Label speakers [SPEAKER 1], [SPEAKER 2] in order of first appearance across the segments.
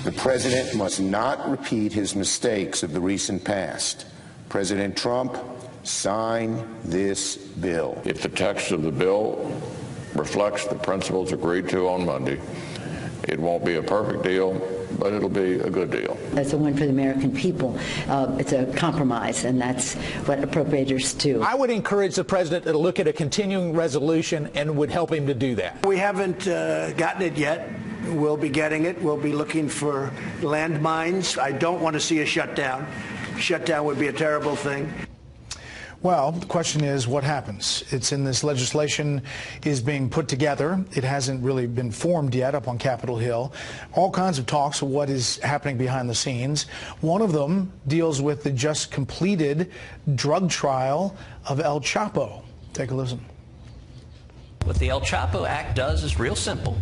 [SPEAKER 1] The president must not repeat his mistakes of the recent past. President Trump, sign this bill.
[SPEAKER 2] If the text of the bill reflects the principles agreed to on Monday, it won't be a perfect deal, but it'll be a good deal.
[SPEAKER 3] That's a win for the American people. It's a compromise, and that's what appropriators do.
[SPEAKER 4] I would encourage the president to look at a continuing resolution and would help him to do that.
[SPEAKER 5] We haven't gotten it yet. We'll be getting it. We'll be looking for landmines. I don't want to see a shutdown. Shutdown would be a terrible thing.
[SPEAKER 6] Well, the question is, what happens? It's in this legislation is being put together. It hasn't really been formed yet up on Capitol Hill. All kinds of talks of what is happening behind the scenes. One of them deals with the just completed drug trial of El Chapo. Take a listen.
[SPEAKER 7] What the El Chapo Act does is real simple.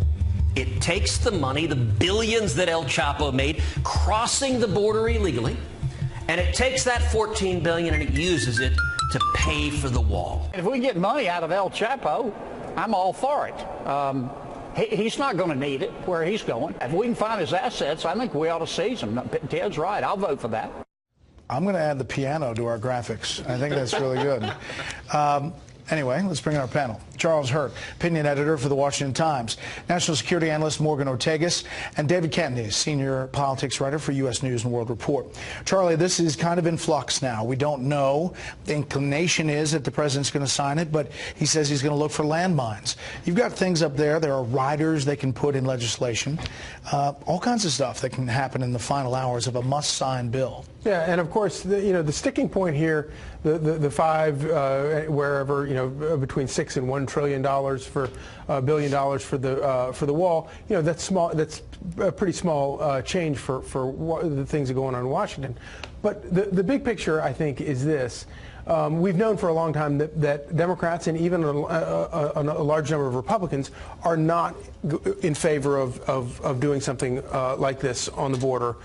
[SPEAKER 7] It takes the money, the billions that El Chapo made crossing the border illegally, and it takes that $14 billion and it uses it to pay for the wall.
[SPEAKER 8] If we get money out of El Chapo, I'm all for it. He's not going to need it where he's going. If we can find his assets, I think we ought to seize him. Ted's right. I'll vote for that.
[SPEAKER 6] I'm going to add the piano to our graphics. I think that's really good. Anyway, let's bring in our panel. Charles Hurt, opinion editor for the Washington Times, national security analyst Morgan Ortagus, and David Kennedy, senior politics writer for U.S. News and World Report. Charlie, this is kind of in flux now. We don't know. The inclination is that the president's going to sign it, but he says he's going to look for landmines. You've got things up there. There are riders they can put in legislation, all kinds of stuff that can happen in the final hours of a must-sign bill.
[SPEAKER 9] Yeah, and of course, the sticking point here, the five, wherever, between $6 and $1 trillion for $1 billion for the wall, that's small. That's a pretty small change for the things that are going on in Washington. But the big picture, I think, is this. We've known for a long time that Democrats and even a large number of Republicans are not in favor of doing something like this on the border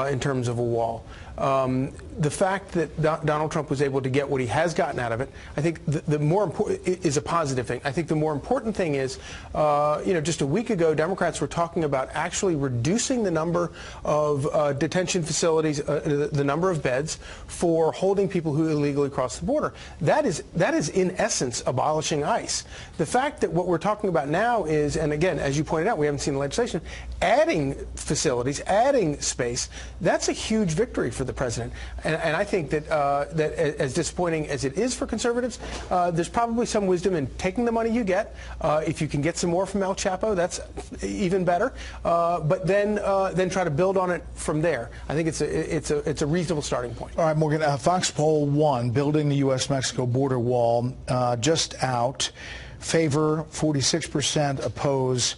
[SPEAKER 9] in terms of a wall. The fact that Donald Trump was able to get what he has gotten out of it, I think the more important is a positive thing. I think the more important thing is, just a week ago, Democrats were talking about actually reducing the number of detention facilities, the number of beds for holding people who illegally cross the border. That is in essence abolishing ICE. The fact that what we're talking about now is, and again, as you pointed out, we haven't seen the legislation, adding facilities, adding space, that's a huge victory for the president. And I think that that as disappointing as it is for conservatives, there's probably some wisdom in taking the money you get. If you can get some more from El Chapo, that's even better. But then try to build on it from there. I think it's a reasonable starting point.
[SPEAKER 6] All right, Morgan. Fox Poll 1, building the U.S.-Mexico border wall, just out. Favor 46%, oppose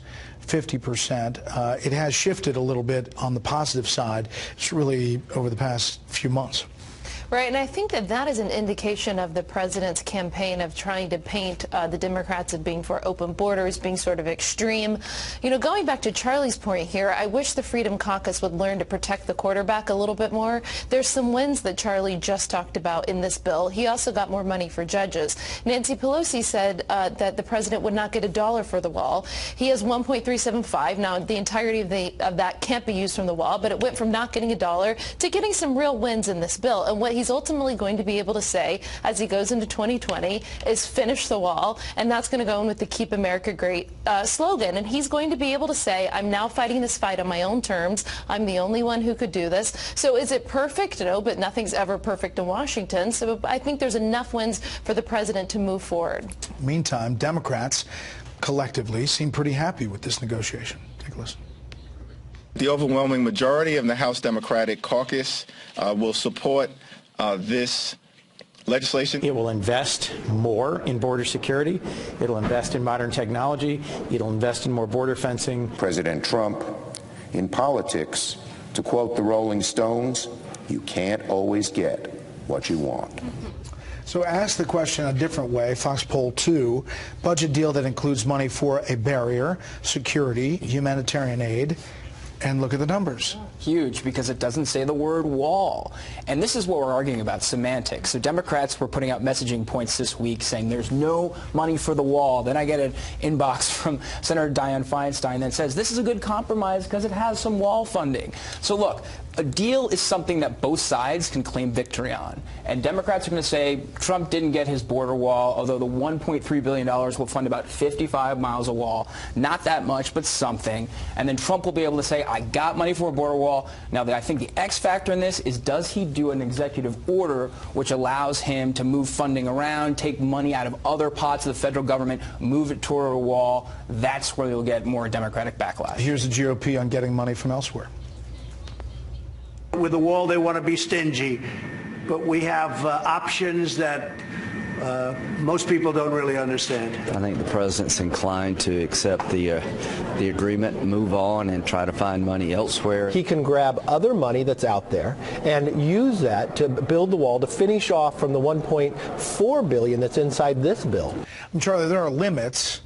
[SPEAKER 6] 50%. It has shifted a little bit on the positive side. It's really over the past few months.
[SPEAKER 10] Right, and I think that is an indication of the president's campaign of trying to paint the Democrats as being for open borders, being sort of extreme. Going back to Charlie's point here, I wish the Freedom Caucus would learn to protect the quarterback a little bit more. There's some wins that Charlie just talked about in this bill. He also got more money for judges. Nancy Pelosi said that the president would not get $1 for the wall. He has $1.375. Now, the entirety of that can't be used from the wall, but it went from not getting $1 to getting some real wins in this bill. And what he's ultimately going to be able to say as he goes into 2020 is finish the wall, and that's going to go in with the Keep America Great slogan. And he's going to be able to say, I'm now fighting this fight on my own terms. I'm the only one who could do this. So is it perfect? No, but nothing's ever perfect in Washington. So I think there's enough wins for the president to move forward.
[SPEAKER 6] Meantime, Democrats collectively seem pretty happy with this negotiation. Take a listen.
[SPEAKER 11] The overwhelming majority of the House Democratic caucus will support this legislation.
[SPEAKER 4] It will invest more in border security. It'll invest in modern technology. It'll invest in more border fencing.
[SPEAKER 1] President Trump, in politics, to quote the Rolling Stones, you can't always get what you want.
[SPEAKER 6] So ask the question a different way. Fox Poll 2, budget deal that includes money for a barrier, security, humanitarian aid, And look at the numbers.
[SPEAKER 12] Huge, because it doesn't say the word wall. And this is what we're arguing about, semantics. So Democrats were putting out messaging points this week saying there's no money for the wall. Then I get an inbox from Senator Dianne Feinstein that says this is a good compromise because it has some wall funding. So look, a deal is something that both sides can claim victory on. And Democrats are going to say Trump didn't get his border wall, although the $1.3 billion will fund about 55 miles of wall. Not that much, but something. And then Trump will be able to say, I got money for a border wall. Now, I think the X factor in this is, does he do an executive order which allows him to move funding around, take money out of other pots of the federal government, move it toward a wall? That's where you'll get more Democratic backlash.
[SPEAKER 6] Here's the GOP on getting money from elsewhere.
[SPEAKER 5] With the wall, they want to be stingy, but we have options that most people don't really understand.
[SPEAKER 13] I think the president's inclined to accept the agreement, move on, and try to find money elsewhere.
[SPEAKER 14] He can grab other money that's out there and use that to build the wall to finish off from the $1.4 billion that's inside this bill.
[SPEAKER 6] Charlie, there are limits,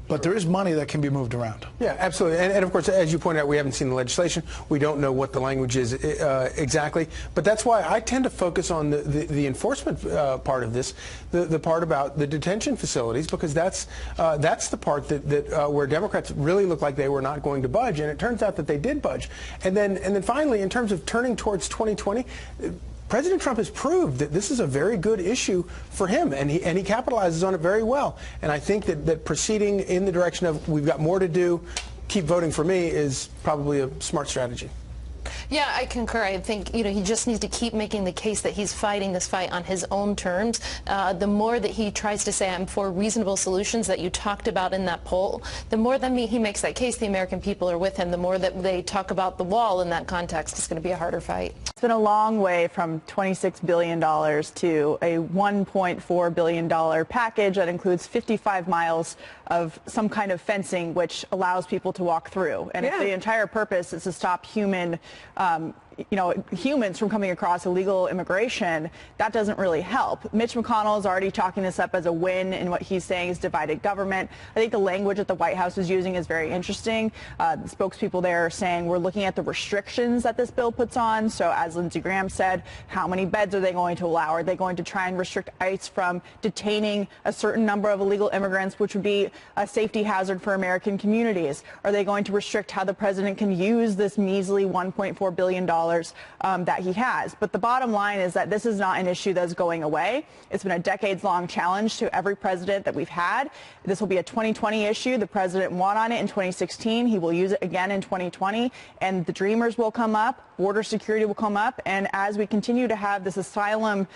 [SPEAKER 6] but there is money that can be moved around.
[SPEAKER 9] Yeah, absolutely. And of course, as you pointed out, we haven't seen the legislation. We don't know what the language is exactly. But that's why I tend to focus on the enforcement part of this, the part about the detention facilities, because that's the part that where Democrats really look like they were not going to budge, and it turns out that they did budge. And then finally, in terms of turning towards 2020. President Trump has proved that this is a very good issue for him, and he capitalizes on it very well. And I think that proceeding in the direction of we've got more to do, keep voting for me, is probably a smart strategy.
[SPEAKER 10] Yeah, I concur. I think, he just needs to keep making the case that he's fighting this fight on his own terms. The more that he tries to say, I'm for reasonable solutions that you talked about in that poll, the more that he makes that case, the American people are with him. The more that they talk about the wall in that context, it's going to be a harder fight.
[SPEAKER 15] It's been a long way from $26 billion to a $1.4 billion package that includes 55 miles of some kind of fencing which allows people to walk through. And if the entire purpose is to stop humans from coming across illegal immigration, that doesn't really help. Mitch McConnell is already chalking this up as a win in what he's saying is divided government. I think the language that the White House is using is very interesting. The spokespeople there are saying we're looking at the restrictions that this bill puts on. So as Lindsey Graham said, how many beds are they going to allow? Are they going to try and restrict ICE from detaining a certain number of illegal immigrants, which would be a safety hazard for American communities? Are they going to restrict how the president can use this measly $1.4 billion that he has? But the bottom line is that this is not an issue that's going away. It's been a decades-long challenge to every president that we've had. This will be a 2020 issue. The president won on it in 2016. He will use it again in 2020. And the Dreamers will come up. Border security will come up. And as we continue to have this asylum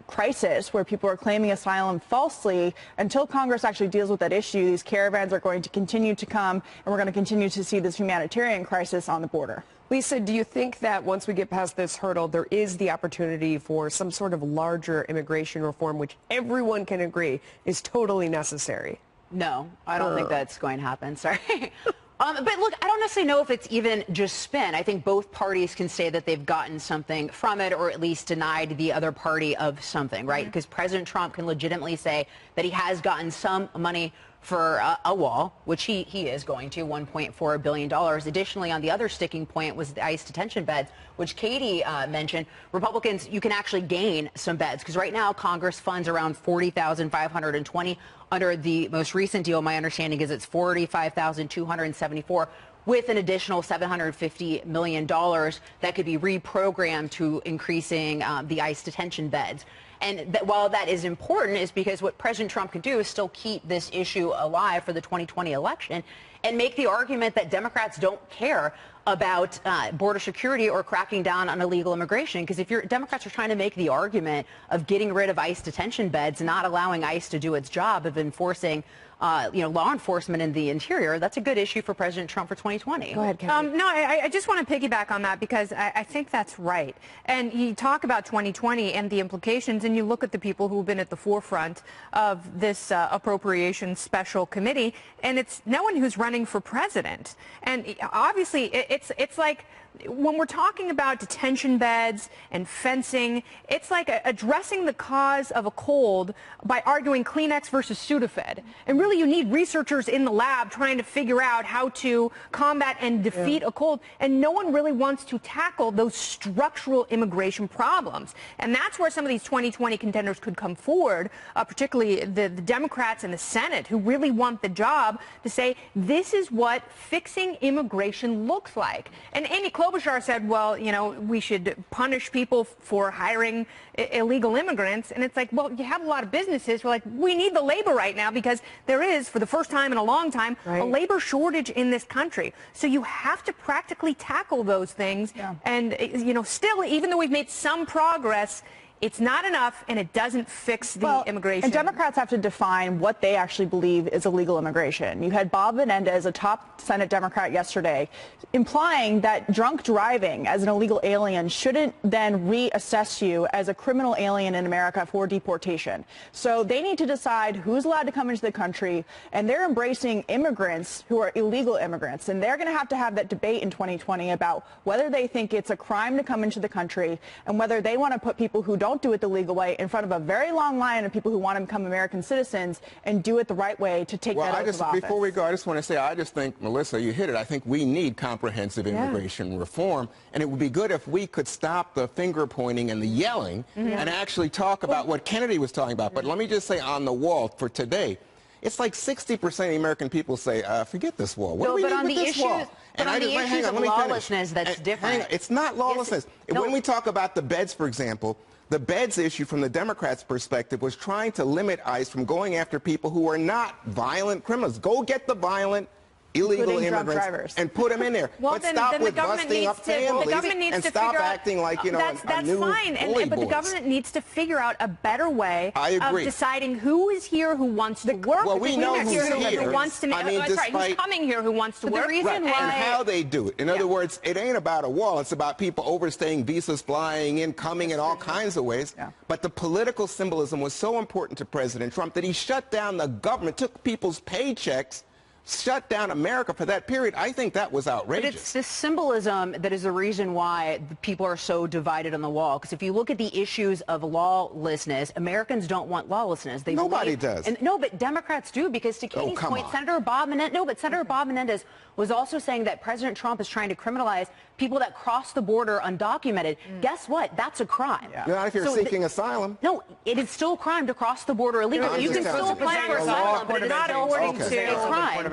[SPEAKER 15] crisis where people are claiming asylum falsely, until Congress actually deals with that issue, these caravans are going to continue to come, and we're going to continue to see this humanitarian crisis on the border.
[SPEAKER 16] Lisa, do you think that once we get past this hurdle, there is the opportunity for some sort of larger immigration reform, which everyone can agree is totally necessary?
[SPEAKER 17] No, I don't think that's going to happen. Sorry. But look, I don't necessarily know if it's even just spin. I think both parties can say that they've gotten something from it, or at least denied the other party of something, right? Because President Trump can legitimately say that he has gotten some money for a wall, which he is going to, $1.4 billion. Additionally, on the other sticking point was the ICE detention beds, which Katie mentioned. Republicans, you can actually gain some beds, because right now Congress funds around 40,520. Under the most recent deal, my understanding is it's 45,274. with an additional $750 million that could be reprogrammed to increasing the ICE detention beds. And while that is important, is because what President Trump can do is still keep this issue alive for the 2020 election and make the argument that Democrats don't care about border security or cracking down on illegal immigration. Because if Democrats are trying to make the argument of getting rid of ICE detention beds, not allowing ICE to do its job of enforcing law enforcement in the interior, that's a good issue for President Trump for 2020.
[SPEAKER 15] Go ahead, Kevin.
[SPEAKER 18] No, I just want to piggyback on that because I think that's right. And you talk about 2020 and the implications, and then you look at the people who have been at the forefront of this appropriations special committee, and it's no one who's running for president. And obviously, it's like when we're talking about detention beds and fencing, it's like addressing the cause of a cold by arguing Kleenex versus Sudafed. And really, you need researchers in the lab trying to figure out how to combat and defeat a cold. And no one really wants to tackle those structural immigration problems. And that's where some of these 2020 contenders could come forward, particularly the Democrats in the Senate, who really want the job to say, this is what fixing immigration looks like. And Amy Klobuchar said, well, you know, we should punish people for hiring illegal immigrants. And it's like, well, you have a lot of businesses who are like, we need the labor right now because there is, for the first time in a long time, a labor shortage in this country. So you have to practically tackle those things. And, you know, still, even though we've made some progress, it's not enough, and it doesn't fix the immigration.
[SPEAKER 15] And Democrats have to define what they actually believe is illegal immigration. You had Bob Menendez, a top Senate Democrat yesterday, implying that drunk driving as an illegal alien shouldn't then reassess you as a criminal alien in America for deportation. So they need to decide who's allowed to come into the country, and they're embracing immigrants who are illegal immigrants. And they're going to have that debate in 2020 about whether they think it's a crime to come into the country and whether they want to put people who don't do it the legal way in front of a very long line of people who want to become American citizens and do it the right way to take that oath of office.
[SPEAKER 19] Before we go, I just want to say, I just think, Melissa, you hit it. I think we need comprehensive immigration reform, and it would be good if we could stop the finger pointing and the yelling and actually talk about what Kennedy was talking about. But let me just say on the wall for today, it's like 60% of the American people say, forget this wall. What do we need with this wall?
[SPEAKER 17] But on the issues of lawlessness, that's different.
[SPEAKER 19] It's not lawlessness. When we talk about the beds, for example, the beds issue from the Democrats' perspective was trying to limit ICE from going after people who are not violent criminals. Go get the violent, illegal immigrants and put them in there.
[SPEAKER 18] Well,
[SPEAKER 19] but stop with busting up families and stop acting like, you know,
[SPEAKER 18] that's fine. But the government needs to figure out a better way of deciding who is here who wants to work.
[SPEAKER 19] Well, we know who's here.
[SPEAKER 18] Who wants to make, who's coming here who wants to work.
[SPEAKER 19] And how they do it. In other words, it ain't about a wall. It's about people overstaying visas, flying in, coming in all kinds of ways. But the political symbolism was so important to President Trump that he shut down the government, took people's paychecks, shut down America for that period. I think that was outrageous.
[SPEAKER 17] But it's this symbolism that is the reason why people are so divided on the wall. Because if you look at the issues of lawlessness, Americans don't want lawlessness.
[SPEAKER 19] Nobody does.
[SPEAKER 17] No, but Democrats do, because to Katie's point, Senator Bob Menendez was also saying that President Trump is trying to criminalize people that cross the border undocumented. Guess what? That's a crime.
[SPEAKER 19] Not if you're seeking asylum.
[SPEAKER 17] No, it is still a crime to cross the border illegally. You can still apply for asylum, but it's not according to
[SPEAKER 18] a crime.
[SPEAKER 17] Okay,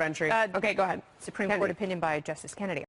[SPEAKER 18] Okay, go ahead. Supreme Court opinion by Justice Kennedy.